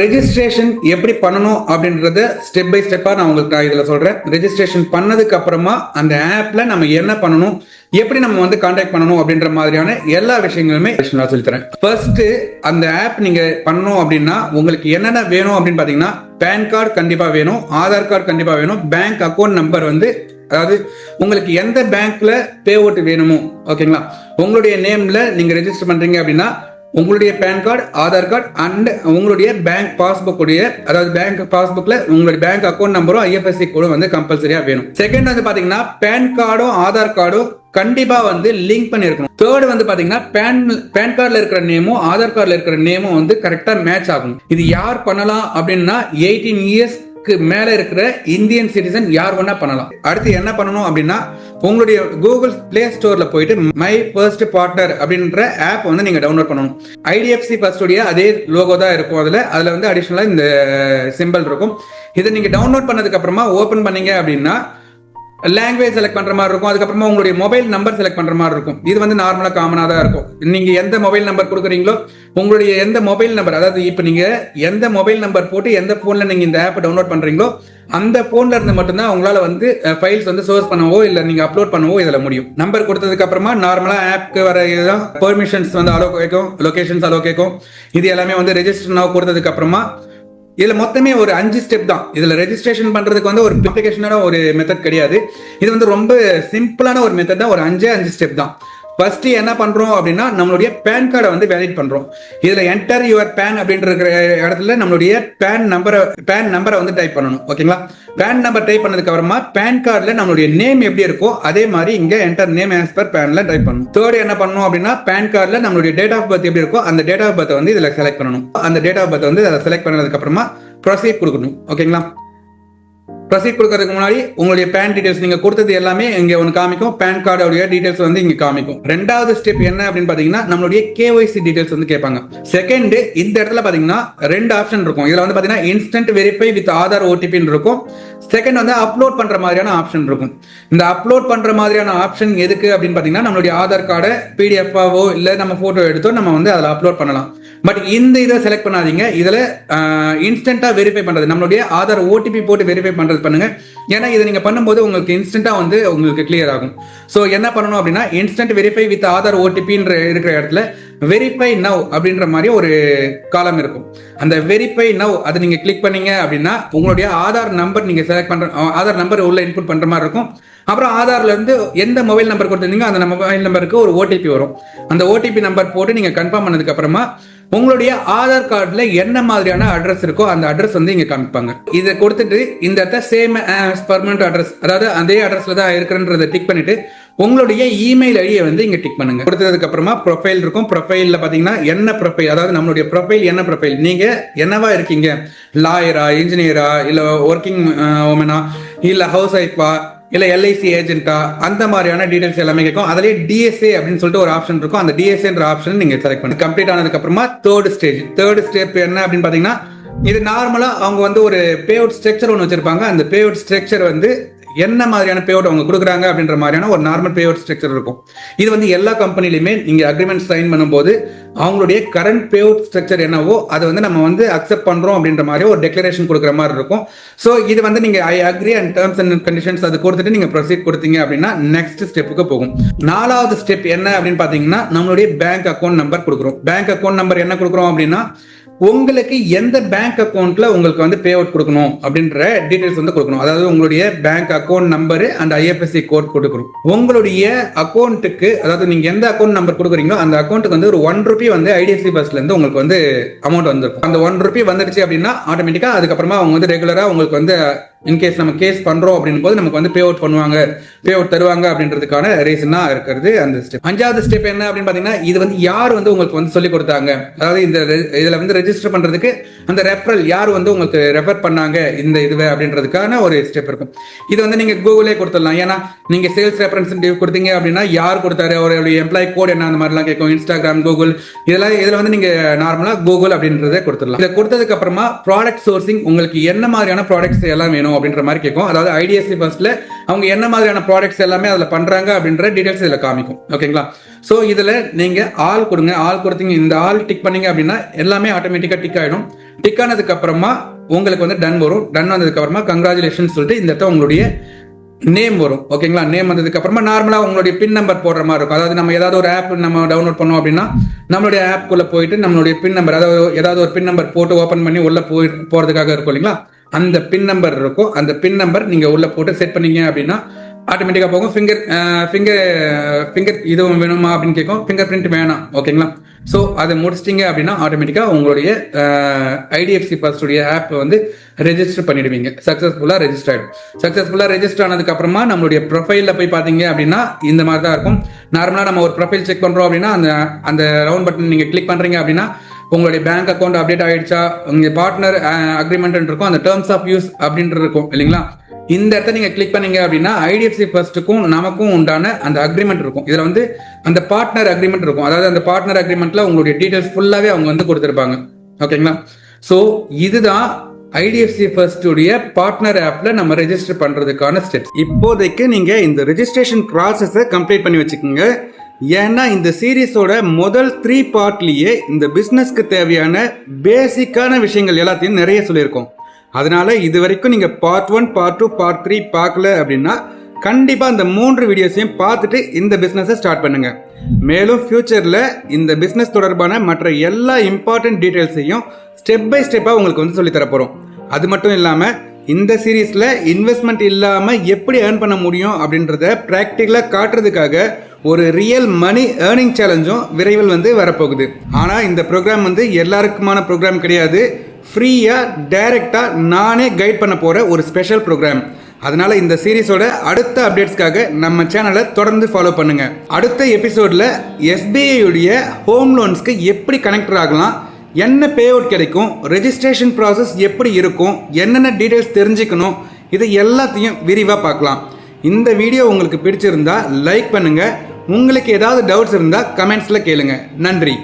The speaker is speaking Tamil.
ரெஜிஸ்ட்ரேஷன் எப்படி பண்ணணும் அப்படின்றத ஸ்டெப் பை ஸ்டெப்பா நான் உங்களுக்கு இதுல சொல்றேன். ரெஜிஸ்ட்ரேஷன் பண்ணதுக்கு அப்புறமா அந்த ஆப்ல நம்ம என்ன பண்ணணும், எப்படி நம்ம வந்து கான்டாக்ட் பண்ணணும் அப்படின்ற மாதிரியான எல்லா விஷயங்களுமே நான் சொல்லித்தரேன். ஃபர்ஸ்ட் அந்த ஆப் நீங்க பண்ணணும் அப்படின்னா உங்களுக்கு என்னென்ன வேணும் அப்படின்னு பாத்தீங்கன்னா, பேன் கார்டு கண்டிப்பா வேணும், ஆதார் கார்டு கண்டிப்பா வேணும், பேங்க் அக்கௌண்ட் நம்பர் வந்து அதாவது உங்களுக்கு எந்த பேங்க்ல பே அவுட் வேணுமோ ஓகேங்களா, உங்களுடைய நேம்ல நீங்க ரெஜிஸ்டர் பண்றீங்க அப்படின்னா உங்களுடைய PAN card, Aadhaar card and உங்களுடைய பேங்க் பாஸ்புக் உடைய அதாவது பேங்க் பாஸ்புக்ல உங்களுடைய பேங்க் அக்கௌண்ட் நம்பரும் ஐஎஃப்எஸ்சி கோடும் வந்து கம்பல்சரியா வேணும். செகண்ட் வந்து பாத்தீங்கன்னா பேன் கார்டும் ஆதார் கார்டும் கண்டிப்பா வந்து லிங்க் பண்ணிருக்கணும். தேர்ட் வந்து பாத்தீங்கன்னா பேன் கார்டுல இருக்கிற நேமும் ஆதார் கார்டுல இருக்கிற நேமும் வந்து கரெக்டா மேட்ச் ஆகும். இது யார் பண்ணலாம் அப்படின்னா 18 இயர்ஸ் மேல இருக்கிற இந்தியன் சிட்டிசன் யார் வேணா பண்ணலாம். அடுத்து என்ன பண்ணணும் அப்படின்னா உங்களுடைய கூகுள் பிளே ஸ்டோர்ல போயிட்டு மை ஃபர்ஸ்ட் பார்ட்னர் அப்படின்ற ஆப் வந்து நீங்க டவுன்லோட் பண்ணணும். ஐடிஎஃப்சி ஃபர்ஸ்ட் உடைய அதே லோகோ தான் இருக்கும். அதுல வந்து அடிஷனலா இந்த சிம்பிள் இருக்கும். இதை நீங்க டவுன்லோட் பண்ணதுக்கு அப்புறமா ஓபன் பண்ணீங்க அப்படின்னா லாங்குவேஜ் செலக்ட் பண்ற மாதிரி இருக்கும். அதுக்கப்புறமா உங்களுடைய மொபைல் நம்பர் செலக்ட் பண்ற மாதிரி இருக்கும். இது வந்து நார்மலா காமனா தான் இருக்கும். நீங்க எந்த மொபைல் நம்பர் கொடுக்குறீங்களோ உங்களுடைய எந்த மொபைல் நம்பர், அதாவது இப்ப நீங்க எந்த மொபைல் நம்பர் போட்டு எந்த போன்ல நீங்க இந்த ஆப் டவுன்லோட் பண்றீங்களோ அந்த போன்ல இருந்து மட்டும்தான் உங்களால வந்து ஃபைல்ஸ் வந்து சோர்ஸ் பண்ணவோ இல்ல நீங்க அப்லோட் பண்ணவோ இதுல முடியும். நம்பர் கொடுத்ததுக்கு அப்புறமா நார்மலா ஆப்க்கு வர பெர்மிஷன்ஸ் வந்து அலோ கேட்கும், லொகேஷன்ஸ் அலோ கேட்கும். இது எல்லாமே வந்து ரெஜிஸ்டர் நவ் கொடுத்ததுக்கு அப்புறமா இதுல மொத்தமே ஒரு 5 ஸ்டெப் தான். இதுல ரெஜிஸ்ட்ரேஷன் பண்றதுக்கு வந்து ஒரு காம்ப்ளிகேஷனான ஒரு மெத்தட் கிடையாது. இது வந்து ரொம்ப சிம்பிளான ஒரு மெத்தட் தான். ஒரு 5 ஸ்டெப் தான். ஃபர்ஸ்ட் என்ன பண்றோம் அப்படின்னா நம்மளுடைய பேன் கார்டை வந்து வேலிட் பண்றோம். இதுல என்டர் யுவர் பேன் அப்படின்ற இடத்துல நம்மளுடைய பேன் நம்பரை வந்து டைப் பண்ணணும். ஓகேங்களா, பேன் நம்பர் டைப் பண்ணதுக்கு அப்புறமா பேன் கார்டுல நம்மளுடைய நேம் எப்படி இருக்கோ அதே மாதிரி இங்க என்டர் நேம் ஆஸ் பர் பேன்ல டைப் பண்ணணும். தேர்ட் என்ன பண்ணணும் அப்படின்னா பேன் கார்டுல நம்மளுடைய டேட் ஆஃப் பர்த் எப்படி இருக்கோ அந்த டேட் ஆஃப் பர்த் வந்து இதுல செலக்ட் பண்ணணும். அந்த டேட் ஆஃப் பர்த் வந்து அதை செலக்ட் பண்ணதுக்கு அப்புறமா ப்ரொசீட் கொடுக்கணும். ஓகேங்களா, ப்ரொசீட் கொடுக்கறதுக்கு முன்னாடி உங்களுடைய பேன் டீடைல்ஸ் நீங்க கொடுத்தது எல்லாமே இங்க ஒன்று காமிக்கும். பேன் கார்டோட டீடைல்ஸ் வந்து இங்க காமிக்கும். ரெண்டாவது ஸ்டெப் என்ன அப்படின்னு பாத்தீங்கன்னா நம்மளுடைய கேஒய்சி டீடைல்ஸ் வந்து கேட்பாங்க. செகண்ட் இந்த இடத்துல பாத்தீங்கன்னா 2 ஆப்ஷன் இருக்கும். இதுல வந்து பாத்தீங்கன்னா instant verify with Aadhaar OTP இருக்கும். செகண்ட் வந்து அப்லோட் பண்ற மாதிரியான ஆப்ஷன் இருக்கும். இந்த அப்லோட் பண்ற மாதிரியான ஆப்ஷன் எதுக்கு அப்படின்னு பாத்தீங்கன்னா நம்மளுடைய ஆதார் கார்டை பிடிஎஃபாவோ இல்ல நம்ம போட்டோ எடுத்தோ நம்ம வந்து அதில் அப்லோட் பண்ணலாம். பட் இந்த இதை செலக்ட் பண்ணாதீங்க. இதுல இன்ஸ்டன்டா வெரிஃபை பண்றது, நம்மளுடைய ஆதார் ஓடிபி போட்டு வெரிஃபை பண்றது பண்ணுங்க. ஏன்னா இதை நீங்க பண்ணும்போது உங்களுக்கு இன்ஸ்டன்டா வந்து உங்களுக்கு கிளியர் ஆகும். சோ என்ன பண்ணணும் அப்படின்னா இன்ஸ்டன்ட் வெரிஃபை வித் ஆதார் ஓடிபின்ற இருக்கிற இடத்துல வெரிஃபை நவ் அப்படின்ற மாதிரி ஒரு காலம் இருக்கும். அந்த வெரிஃபை நவ் அதை நீங்க கிளிக் பண்ணீங்க அப்படின்னா உங்களுடைய ஆதார் நம்பர் நீங்க செலக்ட் பண்ற ஆதார் நம்பர் உள்ள இன்புட் பண்ற மாதிரி இருக்கும். அப்புறம் ஆதார்ல இருந்து எந்த மொபைல் நம்பர் கொடுத்திருந்தீங்க அந்த மொபைல் நம்பருக்கு ஒரு ஓடிபி வரும். அந்த ஓடிபி நம்பர் போட்டு நீங்க கன்ஃபார்ம் பண்ணதுக்கு அப்புறமா உங்களுடைய ஆதார் கார்டுல என்ன மாதிரியான அட்ரஸ் இருக்கோ அந்த அட்ரஸ் வந்து இங்க காமிப்பாங்க. இதை கொடுத்துட்டு இந்த இடத்த சேம் பெர்மனன்ட் அட்ரஸ், அதாவது அதே அட்ரஸ்ல தான் இருக்கிறன்றதை டிக் பண்ணிட்டு உங்களுடைய இமெயில் ஐடியை வந்து இங்க டிக் பண்ணுங்க. கொடுத்ததுக்கு அப்புறமா ப்ரொஃபைல் இருக்கும். ப்ரொஃபைல்ல பாத்தீங்கன்னா என்ன ப்ரொஃபைல், அதாவது நம்மளுடைய ப்ரொஃபைல் என்ன ப்ரொஃபைல், நீங்க என்னவா இருக்கீங்க, லாயரா, இன்ஜினியரா, இல்ல ஒர்க்கிங் உமனா, இல்ல ஹவுஸ் ஒய்ஃபா, இல்ல எல்ஐசி ஏஜென்ட்டா, அந்த மாதிரியான டீடைல்ஸ் எல்லாமே கேட்கும். அதுலயே டிஎஸ்ஏ அப்படின்னு சொல்லிட்டு ஒரு ஆப்ஷன் இருக்கும். அந்த டிஎஸ்ஏன்ற ஆப்ஷன் நீங்க செலக்ட் பண்ணி கம்ப்ளீட் ஆனதுக்கு அப்புறமா தேர்ட் ஸ்டெப் என்ன அப்படின்னு பாத்தீங்கன்னா இது நார்மலா அவங்க வந்து ஒரு பே அவுட் ஸ்ட்ரக்சர் ஒன்று வச்சிருப்பாங்க. அந்த பே அவுட் ஸ்ட்ரக்சர் வந்து என்ன மாதிரியான பே அவுட் அவங்க கொடுக்குறாங்க அப்படின்ற மாதிரியான ஒரு நார்மல் பே அவுட் ஸ்ட்ரக்சர் இருக்கும். இது வந்து எல்லா கம்பெனிலுமே நீங்க அக்ரிமெண்ட் சைன் பண்ணும்போது அவங்களுடைய கரண்ட் பே அவுட் ஸ்ட்ரக்சர் என்னவோ அதை வந்து நம்ம வந்து அக்செப்ட் பண்றோம் அப்படின்ற மாதிரி ஒரு டெக்ளரேஷன் கொடுக்குற மாதிரி இருக்கும். ஸோ இது வந்து நீங்க I agree and terms and conditions அது கொடுத்துட்டு நீங்க ப்ரொசீட் கொடுத்தீங்க அப்படின்னா நெக்ஸ்ட் ஸ்டெப்புக்கு போகும். 4வது ஸ்டெப் என்ன அப்படின்னு பாத்தீங்கன்னா நம்மளுடைய பேங்க் அக்கௌண்ட் நம்பர் கொடுக்குறோம். பேங்க் அக்கௌண்ட் நம்பர் என்ன கொடுக்குறோம் அப்படின்னா உங்களுக்கு எந்த பேங்க் அக்கௌண்ட்ல உங்களுக்கு வந்து பே அவுட் கொடுக்கணும் அப்படின்ற டீடைல்ஸ் வந்து கொடுக்கணும். அதாவது உங்களுடைய bank account number and IFSC code கொடுக்கணும். உங்களுடைய அக்கௌண்ட்டுக்கு, அதாவது நீங்க எந்த அக்கௌண்ட் நம்பர் கொடுக்குறீங்களோ அந்த அக்கௌண்ட்டுக்கு வந்து ஒரு ₹1 வந்து ஐடிஎஃப்சி ஃபர்ஸ்ட்ல இருந்து உங்களுக்கு வந்து அமௌண்ட் வந்திருக்கும். அந்த ₹1 வந்துருச்சு அப்படின்னா ஆட்டோமேட்டிக்கா அதுக்கப்புறமா அவங்க வந்து ரெகுலரா உங்களுக்கு வந்து இன்கேஸ் நம்ம கேஸ் பண்றோம் அப்படின்னு போது நமக்கு வந்து பே அவுட் பண்ணுவாங்க, பே அவுட் தருவாங்க அப்படின்றதுக்கான ரீசனா இருக்கிறது அந்த ஸ்டெப். 5வது ஸ்டெப் என்ன அப்படின்னு பாத்தீங்கன்னா இது வந்து யார் வந்து உங்களுக்கு வந்து சொல்லி கொடுத்தாங்க, அதாவது இந்த இதுல வந்து ரெஜிஸ்டர் பண்றதுக்கு அந்த ரெஃபரல் யார் வந்து உங்களுக்கு ரெஃபர் பண்ணாங்க இந்த இதுவே அப்படின்றதுக்கான ஒரு ஸ்டெப் இருக்கும். இது வந்து நீங்க கூகுளே கொடுத்துடலாம். ஏன்னா நீங்க சேல்ஸ் ரெப்ரசன்டேட்டிவ் கொடுத்தீங்க அப்படின்னா யார் கொடுத்தாரு, அவருடைய எம்ப்ளாயி கோட் என்ன, அந்த மாதிரிலாம் கேட்கும். இன்ஸ்டாகிராம், கூகுள், இதுல வந்து நீங்க நார்மலா கூகுள் அப்படின்றத கொடுத்துடலாம். இதை கொடுத்ததுக்கு அப்புறமா ப்ராடக்ட் சோர்சிங், உங்களுக்கு என்ன மாதிரியான ப்ராடக்ட்ஸ் எல்லாம் வேணும் வேணும் அப்படின்ற மாதிரி கேட்கும். அதாவது ஐடிஎஃப்சி ஃபர்ஸ்ட்ல அவங்க என்ன மாதிரியான ப்ராடக்ட்ஸ் எல்லாமே அதில் பண்றாங்க அப்படின்ற டீடைல்ஸ் இதில் காமிக்கும். ஓகேங்களா? ஸோ இதில் நீங்க ஆல் கொடுங்க. ஆல் கொடுத்தீங்க, இந்த ஆல் டிக் பண்ணீங்க அப்படின்னா எல்லாமே ஆட்டோமேட்டிக்காக டிக் ஆகிடும். டிக் ஆனதுக்கு அப்புறமா உங்களுக்கு வந்து டன் வரும். டன் வந்ததுக்கு அப்புறமா கங்க்ராச்சுலேஷன் சொல்லிட்டு இந்த இடத்த உங்களுடைய நேம் வரும். ஓகேங்களா? நேம் வந்ததுக்கு அப்புறமா நார்மலா உங்களுடைய பின் நம்பர் போடுற மாதிரி இருக்கும். அதாவது நம்ம ஏதாவது ஒரு ஆப் நம்ம டவுன்லோட் பண்ணோம் அப்படின்னா நம்மளுடைய ஆப்குள்ள போயிட்டு நம்மளுடைய பின் நம்பர், அதாவது ஏதாவது ஒரு பின் நம்பர் போட்டு ஓப்பன் பண்ணி உள்ள போறதுக்காக இருக்கும் இல்லைங்களா? அந்த பின் நம்பர் இருக்கும். அந்த பின் நம்பர் நீங்க உள்ள போட்டு செட் பண்ணீங்க அப்படின்னா ஆட்டோமேட்டிக்கா போகும். ஃபிங்கர் இது வேணுமா அப்படின்னு கேட்கும். ஃபிங்கர் பிரிண்ட் வேணாம். ஓகேங்களா? ஸோ அதை முடிச்சிட்டிங்க அப்படின்னா ஆட்டோமேட்டிக்கா உங்களுடைய ஐடிஎஃப்சி ஃபர்ஸ்டுடைய ஆப் வந்து ரெஜிஸ்டர் பண்ணிடுவீங்க. சக்சஸ்ஃபுல்லா ரெஜிஸ்டர் ஆயிடும். சக்சஸ்ஃபுல்லா ரெஜிஸ்டர் ஆனதுக்கு அப்புறமா நம்மளுடைய ப்ரொஃபைல்ல போய் பாத்தீங்க அப்படின்னா இந்த மாதிரி தான் இருக்கும். நார்மலா நம்ம ஒரு ப்ரொஃபைல் செக் பண்றோம் அப்படின்னா அந்த ரவுண்ட் பட்டன் நீங்க கிளிக் பண்றீங்க அப்படின்னா உங்களுடைய பேங்க் அக்கௌண்ட் அப்டேட் ஆயிடுச்சா, உங்க பார்ட்னர் அக்ரிமெண்ட் இருக்கும், அந்த டேர்ம்ஸ் ஆஃப் யூஸ் அப்படின்றது இருக்கும் இல்லைங்களா? இந்த இடத்த நீங்க கிளிக் பண்ணீங்க அப்படின்னா ஐடிஎஃப்சி ஃபர்ஸ்ட்டுக்கும் நமக்கும் உண்டான அந்த அக்ரிமெண்ட் இருக்கும். இதுல வந்து அந்த பார்ட்னர் அக்ரிமெண்ட் இருக்கும். அதாவது அந்த பார்ட்னர் அக்ரிமெண்ட்ல உங்களுடைய டீடைல்ஸ் ஃபுல்லாவே அவங்க வந்து கொடுத்திருப்பாங்க. ஓகேங்களா? ஸோ இதுதான் ஐடிஎஃப்சி ஃபர்ஸ்ட் உடைய பார்ட்னர் ஆப்ல நம்ம ரெஜிஸ்டர் பண்றதுக்கான ஸ்டெப்ஸ். இப்போதைக்கு நீங்க இந்த ரெஜிஸ்ட்ரேஷன் ப்ராசஸை கம்ப்ளீட் பண்ணி வச்சுக்கோங்க. ஏன்னா இந்த சீரீஸோட முதல் 3 பார்ட்லயே இந்த பிசினஸ்க்கு தேவையான பேசிக்கான விஷயங்கள் எல்லாத்தையும் நிறைய சொல்லியிருக்கோம். அதனால இது வரைக்கும் நீங்க பார்ட் 1, பார்ட் 2, பார்ட் 3 பார்க்கல அப்படின்னா கண்டிப்பா இந்த 3 வீடியோஸையும் பார்த்துட்டு இந்த பிசினஸை ஸ்டார்ட் பண்ணுங்க. மேலும் ஃபியூச்சர்ல இந்த பிசினஸ் தொடர்பான மற்ற எல்லா இம்பார்ட்டன்ட் டீடைல்ஸையும் ஸ்டெப் பை ஸ்டெப்பா உங்களுக்கு வந்து சொல்லி தரப்போறோம். அது மட்டும் இல்லாம இந்த சீரீஸ்ல இன்வெஸ்ட்மெண்ட் இல்லாம எப்படி ஏர்ன் பண்ண முடியும் அப்படின்றத பிராக்டிகலா காட்டுறதுக்காக ஒரு ரியல் மணி ஏர்னிங் சேலஞ்சும் விரைவில் வந்து வரப்போகுது. ஆனா இந்த ப்ரோக்ராம் வந்து எல்லாருக்குமான ப்ரோக்ராம் கிடையாது. ஃப்ரீயா டைரக்டா நானே கைட் பண்ண போற ஒரு ஸ்பெஷல் ப்ரோக்ராம். அதனால இந்த சீரீஸோட அடுத்த அப்டேட்ஸ்க்காக நம்ம சேனலை தொடர்ந்து ஃபாலோ பண்ணுங்க. அடுத்த எபிசோட்ல SBI உடைய ஹோம் லோன்ஸ்க்கு எப்படி கனெக்ட் ஆகலாம், என்ன பே அவுட் கிடைக்கும், ரெஜிஸ்ட்ரேஷன் ப்ராசஸ் எப்படி இருக்கும், என்னென்ன டீடைல்ஸ் தெரிஞ்சுக்கணும், இது எல்லாத்தையும் விரிவாக பார்க்கலாம். இந்த வீடியோ உங்களுக்கு பிடிச்சிருந்தா லைக் பண்ணுங்க. உங்களுக்கு ஏதாவது டவுட்ஸ் இருந்தால் கமெண்ட்ஸில் கேளுங்க. நன்றி.